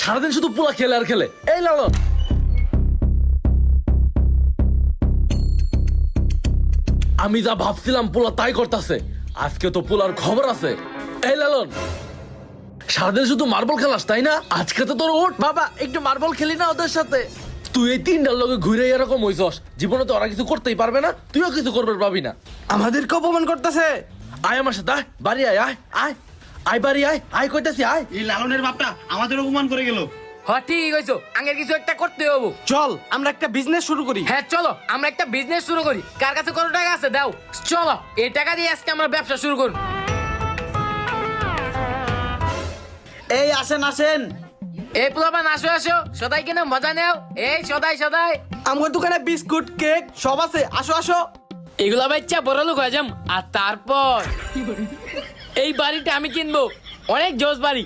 সারাদিন শুধু পোলা খেলে আর খেলে। এই লালন, আমি যা ভাবছিলাম পোলা তাই করতেছে। আজকে তো পোলার খবর আছে। এই লালন, সারাদিন শুধু মার্বল খেলাস তাই না? আজকে তো তোর ওঠ। বাবা একটু মার্বল খেলি না ওদের সাথে। তুই এই তিনটার লোকে ঘুরে এরকম হইছস, জীবনে তো ওরা কিছু করতেই পারবে না, তুইও কিছু করবে পাবি না। আমাদেরকে অপমান করতেছে। আয় আমার সাথে, আয় বাড়ি আয়, আয় আয় আয় বাড়ি আয়, আয় কইতাছি আয়। এই লালনের বাপটা আমাদের অপমান করে গেল। হ্যাঁ ঠিক হইছো, আগের কিছু একটা করতে হবো। চল আমরা একটা বিজনেস শুরু করি। হ্যাঁ চলো আমরা একটা বিজনেস শুরু করি। কার কাছে কত টাকা আছে দাও, চলো এই টাকা দিয়ে আজকে আমরা ব্যবসা শুরু করব। এই আসেন আসেন, এই পোলাপান আসো আসো, সদাই কিনা মজা নেও। এই সদাই সদাই আমার দোকানে বিস্কুট কেক সব আছে, আসো আসো। এগুলা বাচ্চা বড় লোক হয়ে যাম। আর তারপর এই বাড়িটা আমি কিনবো, অনেক জোস বাড়ি।